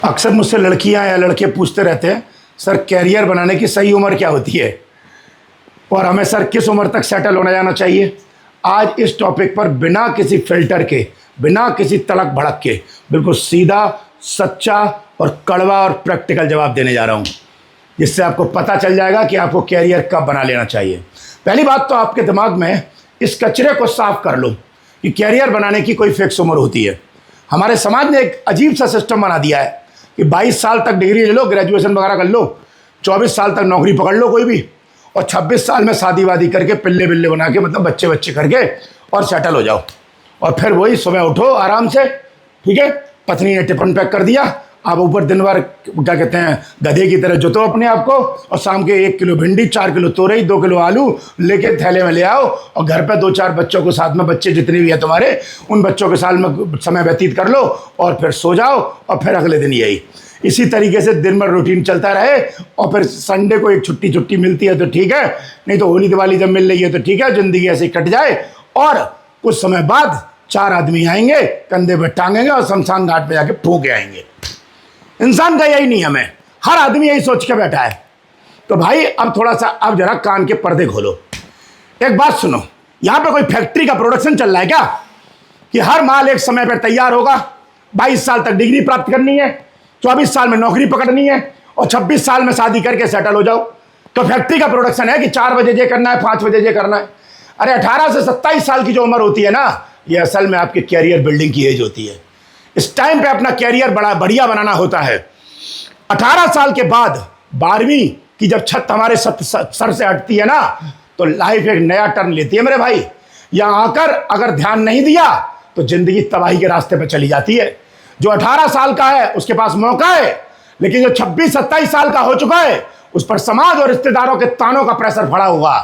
अक्सर मुझसे लड़कियां या लड़के पूछते रहते हैं, सर कैरियर बनाने की सही उम्र क्या होती है और हमें सर किस उम्र तक सेटल होना जाना चाहिए। आज इस टॉपिक पर बिना किसी फिल्टर के, बिना किसी तड़क भड़क के, बिल्कुल सीधा, सच्चा और कड़वा और प्रैक्टिकल जवाब देने जा रहा हूं, जिससे आपको पता चल जाएगा कि आपको कैरियर कब बना लेना चाहिए। पहली बात तो आपके दिमाग में इस कचरे को साफ कर लो कि कैरियर बनाने की कोई फिक्स उम्र होती है। हमारे समाज ने एक अजीब सा सिस्टम बना दिया है कि 22 साल तक डिग्री ले लो, ग्रेजुएशन वगैरह कर लो, 24 साल तक नौकरी पकड़ लो कोई भी, और 26 साल में शादी वादी करके पिल्ले बिल्ले बना के, मतलब बच्चे बच्चे करके और सेटल हो जाओ। और फिर वही सुबह उठो आराम से, ठीक है, पत्नी ने टिफिन पैक कर दिया, आप ऊपर दिन भर क्या कहते हैं गधे की तरह जुतो अपने आप को, और शाम के 1 किलो भिंडी, 4 किलो तोरई, 2 किलो आलू लेके थैले में ले आओ, और घर पे 2-4 बच्चों को साथ में, बच्चे जितने भी है तुम्हारे, उन बच्चों के साथ में समय व्यतीत कर लो और फिर सो जाओ, और फिर अगले दिन यही इसी तरीके से दिन भर रूटीन चलता रहे। और फिर संडे को एक छुट्टी मिलती है तो ठीक है, नहीं तो होली दिवाली जब मिल रही है तो ठीक है, जिंदगी ऐसे ही कट जाए। और कुछ समय बाद 4 आदमी आएंगे, कंधे पर टांगेंगे और शमशान घाट पे जाके फूंक आएंगे। इंसान का यही नियम है, हर आदमी यही सोच के बैठा है। तो भाई अब थोड़ा सा, अब जरा कान के पर्दे खोलो, एक बात सुनो। यहां पे कोई फैक्ट्री का प्रोडक्शन चल रहा है क्या कि हर माल एक समय पर तैयार होगा? 22 साल तक डिग्री प्राप्त करनी है, 24 साल में नौकरी पकड़नी है और 26 साल में शादी करके सेटल हो जाओ। तो फैक्ट्री का प्रोडक्शन है कि 4 बजे ये करना है, 5 बजे ये करना है? अरे 18 से 27 साल की जो उम्र होती है ना, ये असल में आपके कैरियर बिल्डिंग की एज होती है। इस टाइम पे अपना कैरियर बड़ा बढ़िया बनाना होता है। 18 साल के बाद 12वीं की जब छत हमारे सर से हटती है ना, तो लाइफ एक नया टर्न लेती है मेरे भाई। यहां आकर अगर ध्यान नहीं दिया तो जिंदगी तबाही के रास्ते पे चली जाती है। जो 18 साल का है उसके पास मौका है, लेकिन जो 26-27 साल का हो चुका है उस पर समाज और रिश्तेदारों के तानों का प्रेशर पड़ा हुआ।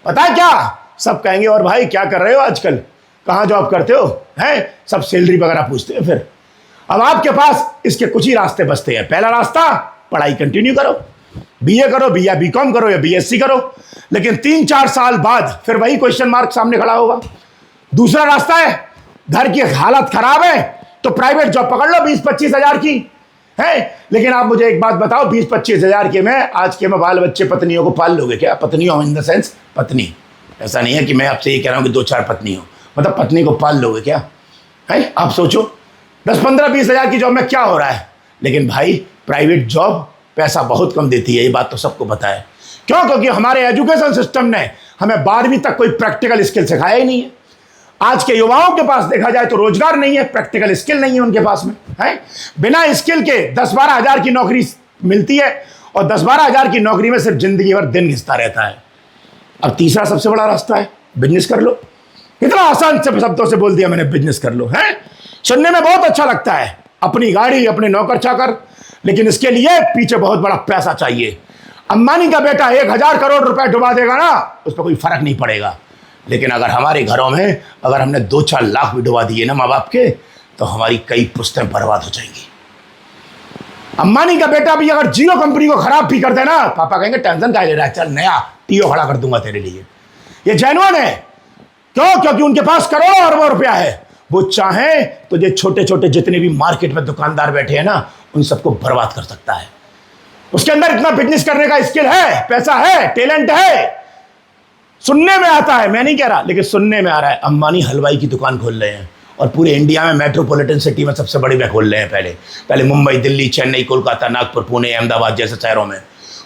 पता है क्या सब कहेंगे, और भाई क्या कर रहे हो आजकल, कहाँ जॉब करते हो, हैं? सब सैलरी वगैरह पूछते हैं। फिर अब आपके पास इसके कुछ ही रास्ते बचते हैं। पहला रास्ता, पढ़ाई कंटिन्यू करो, बीए करो, या बीकॉम करो या बीएससी करो, लेकिन 3-4 साल बाद फिर वही क्वेश्चन मार्क सामने खड़ा होगा। दूसरा रास्ता है, घर की हालत खराब है तो प्राइवेट जॉब पकड़ लो 20-25 हजार की, है? लेकिन आप मुझे एक बात बताओ, 20-25 हजार के में आज के में बाल बच्चे पत्नियों को पाल लोगे क्या? पत्नियों इन द सेंस पत्नी, ऐसा नहीं है कि मैं आपसे ये कह रहा हूं कि 2-4 पत्नी हो, मतलब पत्नी को पाल लोगे क्या? है, आप सोचो 10-15-20 हजार की जॉब में क्या हो रहा है। लेकिन भाई प्राइवेट जॉब पैसा बहुत कम देती है, ये बात तो सबको पता है। क्यों? क्योंकि हमारे एजुकेशन सिस्टम ने हमें 12वीं तक कोई प्रैक्टिकल स्किल सिखाया ही नहीं है। आज के युवाओं के पास देखा जाए तो रोजगार नहीं है, प्रैक्टिकल स्किल नहीं है उनके पास में, है? बिना स्किल के 10-12 हजार की नौकरी मिलती है, और 10-12 हजार की नौकरी में सिर्फ जिंदगी भर दिन घिसता रहता है। अब तीसरा सबसे बड़ा रास्ता है, बिजनेस कर लो। कितना आसान से शब्दों से बोल दिया मैंने, बिजनेस कर लो, है? सुनने में बहुत अच्छा लगता है, अपनी गाड़ी, अपने नौकर चाकर, लेकिन इसके लिए पीछे बहुत बड़ा पैसा चाहिए। अंबानी का बेटा 1000 करोड़ रुपए डुबा देगा ना, उस पर कोई फर्क नहीं पड़ेगा। लेकिन अगर हमारे घरों में अगर हमने 2-4 लाख भी डुबा दिए ना माँ बाप के, तो हमारी कई पुश्तें बर्बाद हो जाएंगी। अंबानी का बेटा भी अगर जियो कंपनी को खराब भी कर देना, पापा कहेंगे टेंशन क्या ले रहा है, चल नया टीओ खड़ा कर दूंगा तेरे लिए। ये जेन्युइन है। क्यों? क्योंकि उनके पास करोड़ों अरबों रुपया है। वो चाहे तो ये छोटे छोटे जितने भी मार्केट में दुकानदार बैठे हैं ना, उन सबको बर्बाद कर सकता है। उसके अंदर इतना बिजनेस करने का स्किल है, पैसा है, टैलेंट है। सुनने में आता है, मैं नहीं कह रहा, लेकिन सुनने में आ रहा है अंबानी हलवाई की दुकान खोल रहे हैं, और पूरे इंडिया में मेट्रोपॉलिटन सिटी में सबसे बड़ी वे खोल रहे हैं। पहले मुंबई, दिल्ली, चेन्नई, कोलकाता, नागपुर, पुणे, अहमदाबाद जैसे शहरों में।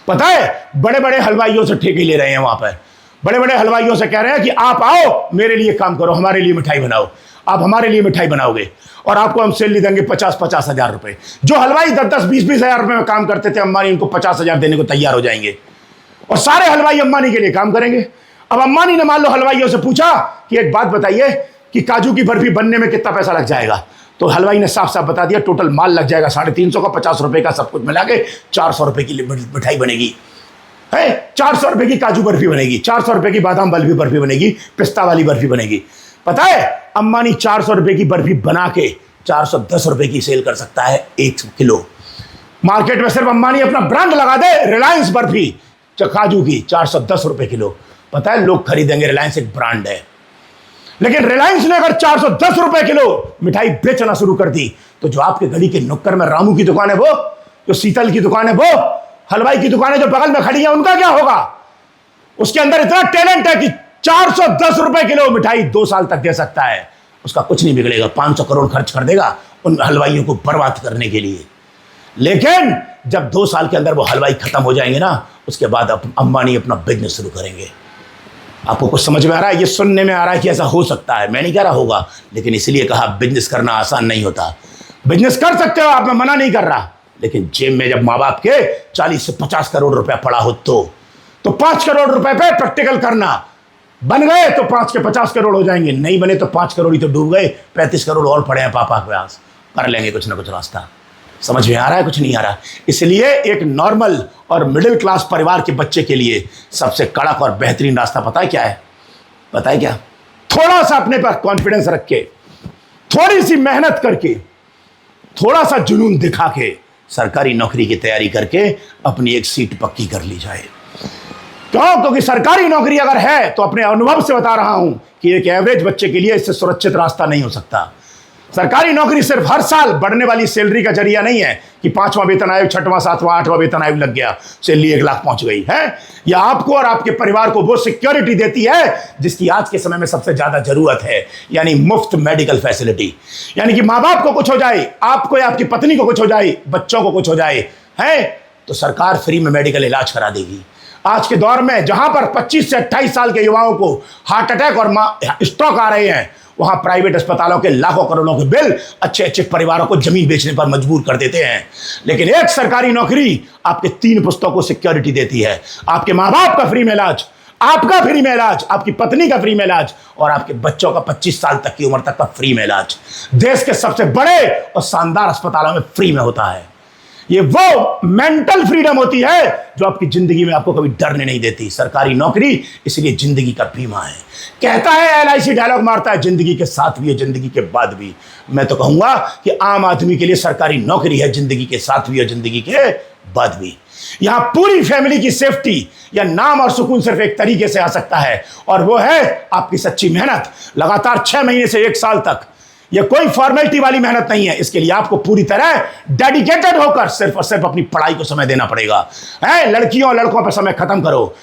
पता है बड़े बड़े हलवाइयों से ठेके ले रहे हैं। वहां पर बड़े बड़े हलवाइयों से कह रहे हैं कि आप आओ, मेरे लिए काम करो, हमारे लिए मिठाई बनाओ। आप हमारे लिए मिठाई बनाओगे और आपको हम सैलरी देंगे 50-50 हजार रुपए। जो हलवाई 10-10, 20-20 हजार रुपए में काम करते थे, अंबानी उनको 50 हजार देने को तैयार हो जाएंगे, और सारे हलवाई अंबानी के लिए काम करेंगे। अब अंबानी ने मान लो हलवाइयों से पूछा कि एक बात बताइए कि काजू की बर्फी बनने में कितना पैसा लग जाएगा, तो हलवाई ने साफ साफ बता दिया, टोटल माल लग जाएगा 350 का, 50 रुपए का सब कुछ मिला के 400 रुपए की मिठाई बनेगी, है? 400 रुपए की काजू बर्फी बनेगी, 400 रुपए की बादाम बर्फी बर्फी बनेगी, पिस्ता वाली बर्फी बनेगी। पता है अंबानी 400 रुपए की बर्फी बना के 410 रुपए की सेल कर सकता है 1 किलो। मार्केट में सिर्फ अंबानी अपना ब्रांड लगा दे, रिलायंस बर्फी काजू की 410 रुपए किलो। पता है लोग खरीदेंगे, रिलायंस एक ब्रांड है। लेकिन रिलायंस ने अगर 410 रुपए किलो मिठाई बेचना शुरू कर दी तो जो आपके गली के नुक्कड़ में रामू की दुकान है वो, जो शीतल की दुकान है वो, हलवाई की दुकान है जो बगल में खड़ी है, उनका क्या होगा? उसके अंदर इतना टैलेंट है कि 410 रुपए किलो मिठाई 2 साल तक दे सकता है, उसका कुछ नहीं बिगड़ेगा, 500 करोड़ खर्च कर देगा उन हलवाइयों को बर्बाद करने के लिए। लेकिन जब 2 साल के अंदर वो हलवाई खत्म हो जाएंगे ना, उसके बाद अंबानी अपना बिजनेस शुरू करेंगे। आपको कुछ समझ में आ रहा है? ये सुनने में आ रहा है कि ऐसा हो सकता है, मैं नहीं कह रहा होगा, लेकिन इसलिए कहा बिजनेस करना आसान नहीं होता। बिजनेस कर सकते हो आप, मैं मना नहीं कर रहा, लेकिन जेब में जब माँ बाप के 40 से 50 करोड़ रुपया पड़ा हो तो 5 करोड़ रुपए पे प्रैक्टिकल करना। बन गए तो 5 के 50 करोड़ हो जाएंगे, नहीं बने तो 5 करोड़ ही तो डूब गए, 35 करोड़ और पड़े हैं पापा के पास, कर लेंगे कुछ ना कुछ रास्ता। समझ में आ रहा है? कुछ नहीं आ रहा। इसलिए एक नॉर्मल और मिडिल क्लास परिवार के बच्चे के लिए सबसे कड़क और बेहतरीन रास्ता पता है क्या है? पता है क्या? थोड़ा सा अपने पर कॉन्फिडेंस रख के, थोड़ी सी मेहनत करके, थोड़ा सा जुनून दिखा के सरकारी नौकरी की तैयारी करके अपनी एक सीट पक्की कर ली जाए। क्यों? क्योंकि सरकारी नौकरी अगर है तो अपने अनुभव से बता रहा हूं कि एक एवरेज बच्चे के लिए इससे सुरक्षित रास्ता नहीं हो सकता। सरकारी नौकरी सिर्फ हर साल बढ़ने वाली सैलरी का जरिया नहीं है कि 5वां वेतन आयोग, 6वां, 7वां, 8वां वेतन आयोग लग गया, सैलरी 1 लाख पहुंच गई है। यह आपको और आपके परिवार को वो सिक्योरिटी देती है जिसकी आज के समय में सबसे ज्यादा जरूरत है, यानी मुफ्त मेडिकल फैसिलिटी। यानी कि माँ बाप को कुछ हो जाए, आपको या आपकी पत्नी को कुछ हो जाए, बच्चों को कुछ हो जाए है, तो सरकार फ्री में मेडिकल इलाज करा देगी। आज के दौर में जहां पर 25 से 28 साल के युवाओं को हार्ट अटैक और स्ट्रोक आ रहे हैं, वहां प्राइवेट अस्पतालों के लाखों करोड़ों के बिल अच्छे अच्छे परिवारों को जमीन बेचने पर मजबूर कर देते हैं। लेकिन एक सरकारी नौकरी आपके 3 पुस्तकों को सिक्योरिटी देती है, आपके माँ बाप का फ्री में इलाज, आपका फ्री में इलाज, आपकी पत्नी का फ्री में इलाज और आपके बच्चों का 25 साल तक की उम्र तक का फ्री में इलाज देश के सबसे बड़े और शानदार अस्पतालों में फ्री में होता है। ये वो मेंटल फ्रीडम होती है जो आपकी जिंदगी में आपको कभी डरने नहीं देती। सरकारी नौकरी इसलिए जिंदगी का बीमा है। कहता है LIC डायलॉग मारता है, जिंदगी के साथ भी है, जिंदगी के बाद भी। मैं तो कहूंगा कि आम आदमी के लिए सरकारी नौकरी है, जिंदगी के साथ भी और जिंदगी के बाद भी। यहां पूरी फैमिली की सेफ्टी या नाम और सुकून सिर्फ एक तरीके से आ सकता है, और वो है आपकी सच्ची मेहनत। लगातार 6 महीने से 1 साल तक, यह कोई फॉर्मेलिटी वाली मेहनत नहीं है। इसके लिए आपको पूरी तरह डेडिकेटेड होकर सिर्फ और सिर्फ अपनी पढ़ाई को समय देना पड़ेगा। लड़कियों और लड़कों पर समय खत्म करो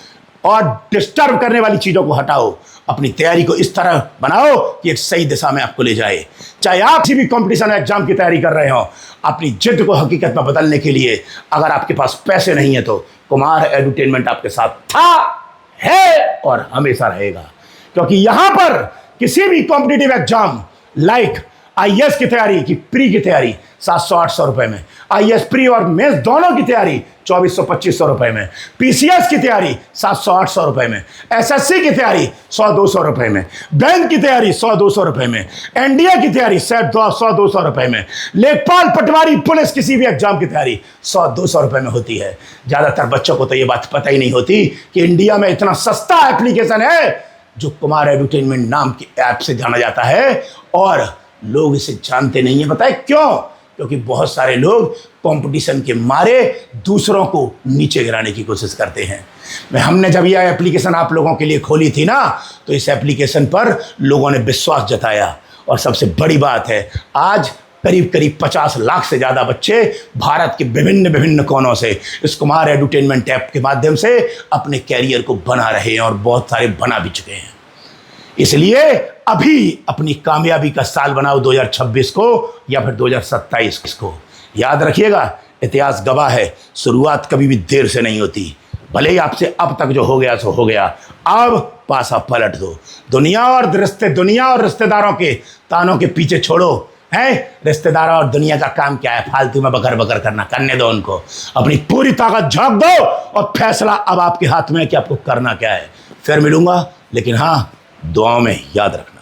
और डिस्टर्ब करने वाली चीजों को हटाओ। अपनी तैयारी को इस तरह बनाओ कि एक सही दिशा में आपको ले जाए। चाहे आप किसी भी कंपटीशन एग्जाम की तैयारी कर रहे हो, अपनी जिद को हकीकत में बदलने के लिए अगर आपके पास पैसे नहीं है तो कुमार एडुटेनमेंट आपके साथ था, है और हमेशा रहेगा। क्योंकि यहां पर किसी भी कॉम्पिटिटिव एग्जाम लाइक IAS की तैयारी की प्री की तैयारी 700-800 रुपए में, IAS प्री और मेंस दोनों की तैयारी 2400-2500 रुपए में, PCS की तैयारी 700-800 रुपए में, SSC की तैयारी 100-200 रुपए में, बैंक की तैयारी 100-200 रुपए में, NDA की तैयारी 100-200 रुपए में, लेखपाल पटवारी पुलिस किसी भी एग्जाम की तैयारी 100-200 रुपए में होती है। ज्यादातर बच्चों को तो ये बात पता ही नहीं होती कि इंडिया में इतना सस्ता एप्लीकेशन है जो कुमार एडुटेनमेंट नाम के ऐप से जाना जाता है, और लोग इसे जानते नहीं है। बताए क्यों? क्योंकि बहुत सारे लोग कंपटीशन के मारे दूसरों को नीचे गिराने की कोशिश करते हैं। हमने जब यह एप्लीकेशन आप लोगों के लिए खोली थी ना, तो इस एप्लीकेशन पर लोगों ने विश्वास जताया, और सबसे बड़ी बात है आज करीब 50 लाख से ज़्यादा बच्चे भारत के विभिन्न कोनों से इस कुमार एडुटेनमेंट ऐप के माध्यम से अपने कैरियर को बना रहे हैं, और बहुत सारे बना भी चुके हैं। इसलिए अभी अपनी कामयाबी का साल बनाओ 2026 को या फिर 2027 को। याद रखिएगा, इतिहास गवाह है, शुरुआत कभी भी देर से नहीं होती। भले ही आपसे अब तक जो हो गया सो हो गया, अब पासा पलट दो। दुनिया और रिश्तेदारों के तानों के पीछे छोड़ो। रिश्तेदारों और दुनिया का काम क्या है? फालतू में बकर बकर करना, करने दो उनको। अपनी पूरी ताकत झोंक दो और फैसला अब आपके हाथ में है कि आपको करना क्या है। फिर मिलूंगा, लेकिन हाँ, दुआओं में याद रखना।